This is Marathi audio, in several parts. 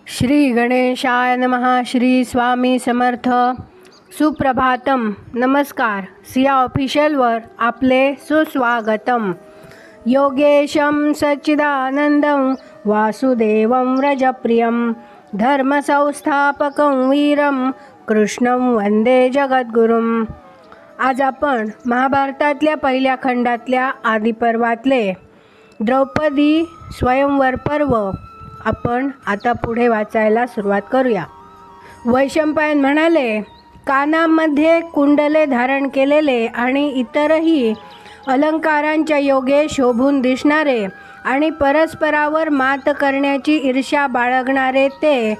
श्री गणेशाय नमः. श्री स्वामी समर्थ. सुप्रभातम. नमस्कार. सिया ऑफिशियलवर आपले सुस्वागतम. योगेशं सच्चिदानंदं वासुदेवं व्रजप्रियं धर्मसंस्थापकं वीरं कृष्णं वंदे जगद्गुरुं. आज आपण महाभारतातल्या पहिल्या खंडातल्या आदिपर्वातले द्रौपदी स्वयंवर पर्व आपण आता पुढे वाचायला सुरुवात करूया. वैशंपायन म्हणाले, कानामध्ये कुंडले धारण केलेले आणि इतरही अलंकारांच्या योगे शोभून दिसणारे आणि परस्परावर मात करण्याची ईर्ष्या बाळगणारे ते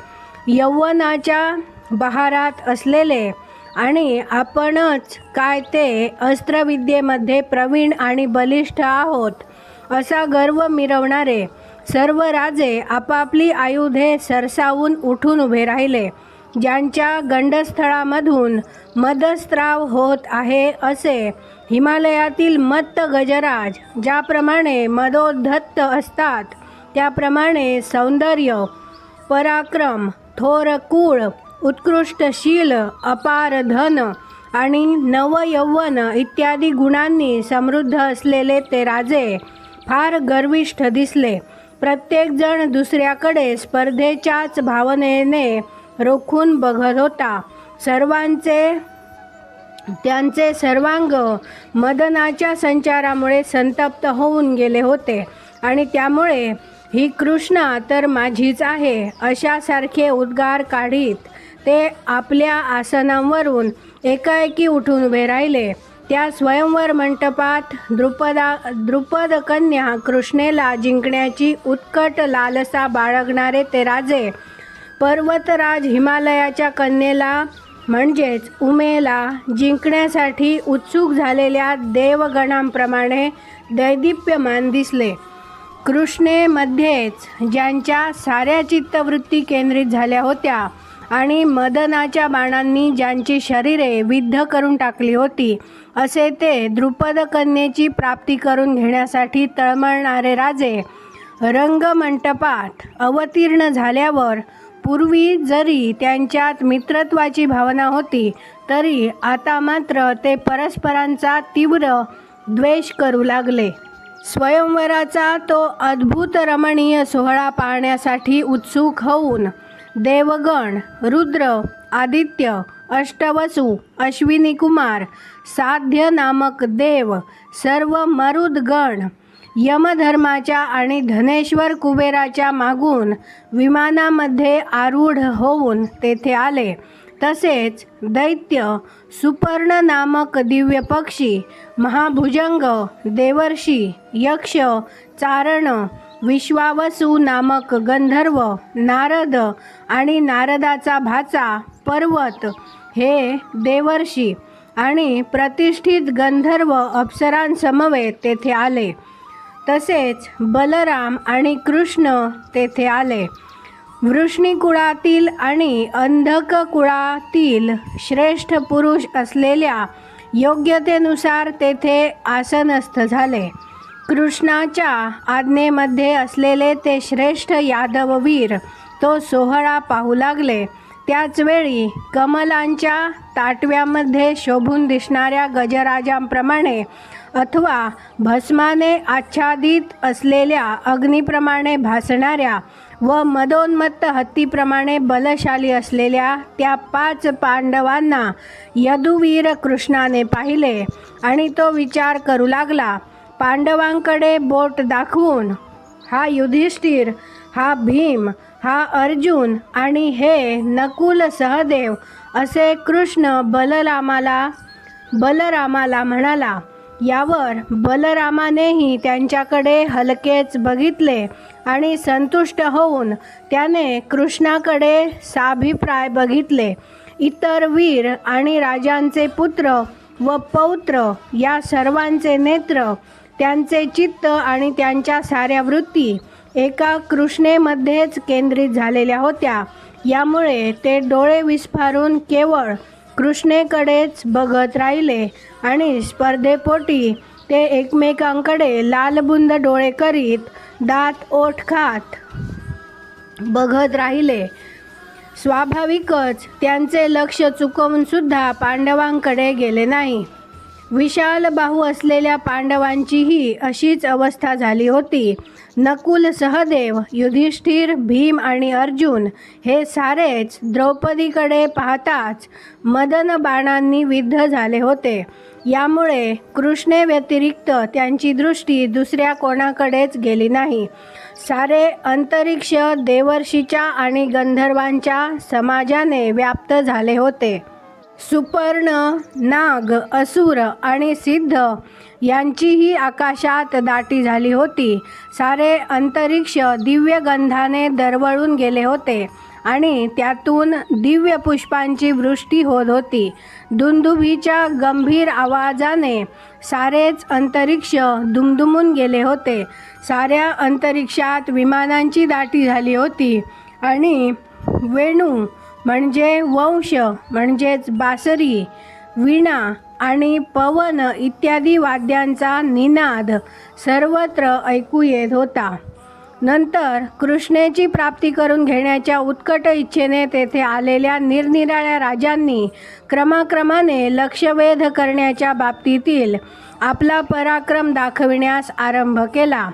यौवनाच्या बहारात असलेले आणि आपणच काय ते अस्त्रविद्येमध्ये प्रवीण आणि बलिष्ठ आहोत असा गर्व मिरवणारे सर्व राजे आपापली आयुधे सरसावून उठून उभे राहिले. ज्यांच्या गंडस्थळामधून मदस्त्राव होत आहे असे हिमालयातील मत्त गजराज ज्याप्रमाणे मदोद्धत असतात त्याप्रमाणे सौंदर्य, पराक्रम, थोर कुळ, उत्कृष्ट शील, अपार धन आणि नवयौवन इत्यादी गुणांनी समृद्ध असलेले ते राजे फार गर्विष्ठ दिसले. प्रत्येकजण दुसऱ्याकडे स्पर्धेच्याच भावनेने रोखून बघत होता. त्यांचे सर्वांग मदनाच्या संचारामुळे संतप्त होऊन गेले होते आणि त्यामुळे ही कृष्णा तर माझीच आहे अशासारखे उद्गार काढीत ते आपल्या आसनांवरून एकाएकी उठून उभे राहिले. त्या स्वयंवर मंटपात द्रुपद कन्या कृष्णेला जिंकण्याची उत्कट लालसा बाळगणारे ते राजे पर्वतराज हिमालयाच्या कन्येला म्हणजेच उमेला जिंकण्यासाठी उत्सुक झालेल्या देवगणांप्रमाणे दैदिप्यमान दिसले. कृष्णेमध्येच ज्यांच्या साऱ्या चित्तवृत्ती केंद्रित झाल्या होत्या आणि मदनाच्या बाणांनी ज्यांची शरीरे विद्ध करून टाकली होती असे ते द्रुपद कन्येची प्राप्ती करून घेण्यासाठी तळमळणारे राजे रंगमंटपात अवतीर्ण झाल्यावर पूर्वी जरी त्यांच्यात मित्रत्वाची भावना होती तरी आता मात्र ते परस्परांचा तीव्र द्वेष करू लागले. स्वयंवराचा तो अद्भुत रमणीय सोहळा पाहण्यासाठी उत्सुक होऊन देवगण, रुद्र, आदित्य, अष्टवसु, अश्विनी कुमार, साध्य नामक देव, सर्व मरुदगण यमधर्माच्या आणि धनेश्वर कुबेराच्या मागून विमानामध्ये आरूढ होऊन तेथे आले. तसेच दैत्य सुपर्ण नामक दिव्य पक्षी, महाभुजंग, देवर्षी, यक्ष, चारण, विश्वावसू नामक गंधर्व, नारद आणि नारदाचा भाचा पर्वत हे देवर्षी आणि प्रतिष्ठित गंधर्व अप्सरांसमवेत तेथे आले. तसेच बलराम आणि कृष्ण तेथे आले. वृष्णी कुळातील आणि अंधक कुळातील श्रेष्ठ पुरुष असलेल्या योग्यतेनुसार तेथे आसनस्थ झाले. कृष्णाच्या आज्ञेमध्ये असलेले ते श्रेष्ठ यादववीर तो सोहळा पाहू लागले. त्याचवेळी कमलांच्या ताटव्यामध्ये शोभून दिसणाऱ्या गजराजांप्रमाणे अथवा भस्माने आच्छादित असलेल्या अग्नीप्रमाणे भासणाऱ्या व मदोन्मत्त हत्तीप्रमाणे बलशाली असलेल्या त्या 5 पांडवांना यदुवीर कृष्णाने पाहिले आणि तो विचार करू लागला. पांडवांकडे बोट दाखवून हा युधिष्ठिर, हा भीम, हा अर्जुन आणि हे नकुल सहदेव असे कृष्ण बलरामाला म्हणाला. यावर बलरामानेही त्यांच्याकडे हलकेच बघितले आणि संतुष्ट होऊन त्याने कृष्णाकडे साभिप्राय बघितले. इतर वीर आणि राजांचे पुत्र व पौत्र या सर्वांचे नेत्र, त्यांचे चित्त आणि त्यांच्या साऱ्या वृत्ती एका कृष्णेमध्येच केंद्रित झालेल्या होत्या. यामुळे ते डोळे विस्फारून केवळ कृष्णेकडेच बघत राहिले आणि स्पर्धेपोटी ते एकमेकांकडे लालबुंद डोळे करीत दात ओठ खात बघत राहिले. स्वाभाविकच त्यांचे लक्ष चुकवून सुद्धा पांडवांकडे गेले नाही. विशाल बाहू असलेल्या पांडवांचीही अशीच अवस्था झाली होती. नकुल, सहदेव, युधिष्ठिर, भीम आणि अर्जुन हे सारेच द्रौपदीकडे पाहताच मदन बाणांनी विद्ध झाले होते. यामुळे कृष्णेव्यतिरिक्त त्यांची दृष्टी दुसऱ्या कोणाकडेच गेली नाही. सारे अंतरिक्ष देवर्षीच्या आणि गंधर्वांच्या समाजाने व्याप्त झाले होते. सुपर्ण, नाग, असुर आणि सिद्ध यांचीही आकाशात दाटी झाली होती. सारे अंतरिक्ष दिव्य गंधाने दरवळून गेले होते आणि त्यातून दिव्य पुष्पांची वृष्टी होत होती. दुंदुभीच्या गंभीर आवाजाने सारेच अंतरिक्ष दुमदुमून गेले होते. साऱ्या अंतरिक्षात विमानांची दाटी झाली होती आणि वेणू म्हणजे वंश म्हणजेच बासरी, वीणा आणि पवन इत्यादी वाद्यांचा निनाद सर्वत्र ऐकू येत होता. नंतर कृष्णेची प्राप्ती करून घेण्याच्या उत्कट इच्छेने तेथे आलेल्या निरनिराळ्या राजांनी क्रमाक्रमाने लक्षवेध करण्याच्या बाबतीतील आपला पराक्रम दाखविण्यास आरंभ केला.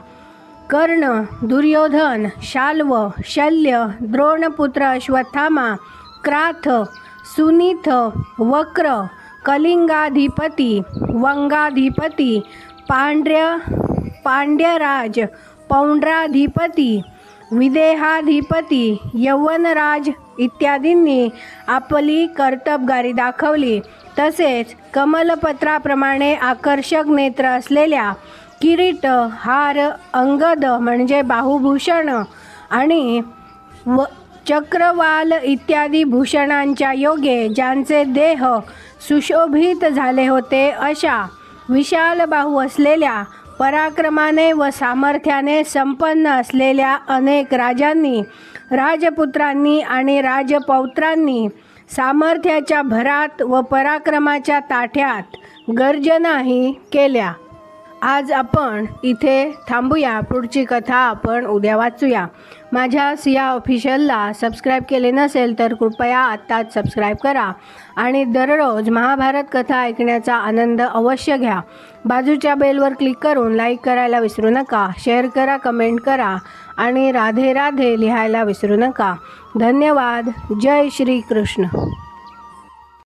कर्ण, दुर्योधन, शाल्व, शल्य, द्रोणपुत्र अश्वत्थामा, क्राथ, सुनीथ, वक्र, कलिंगाधिपती, वंगाधिपती, पांड्यराज, पौंड्राधिपती, विदेहाधिपती, यवनराज इत्यादींनी आपली कर्तबगारी दाखवली. तसेच कमलपत्राप्रमाणे आकर्षक नेत्र असलेल्या किरीट, हार, अंगद म्हणजे बाहुभूषण आणि चक्रवाल इत्यादी भूषणांच्या योगे ज्यांचे देह सुशोभित झाले होते, अशा विशाल बाहू असलेल्या, पराक्रमाने व सामर्थ्याने संपन्न असलेल्या अनेक राजांनी, राजपुत्रांनी आणि राजपौत्रांनी सामर्थ्याच्या भरात व पराक्रमाच्या ताठ्यात गर्जनाही केल्या. आज आपण इथे थांबूया. पुढची कथा आपण उद्या वाचूया. माझ्या सिया ऑफिशियलला सबस्क्राईब केले नसेल तर कृपया आत्ताच सबस्क्राईब करा आणि दररोज महाभारत कथा ऐकण्याचा आनंद अवश्य घ्या. बाजूच्या बेलवर क्लिक करून लाईक करायला विसरू नका. शेअर करा, कमेंट करा आणि राधे राधे लिहायला विसरू नका. धन्यवाद. जय श्री कृष्ण.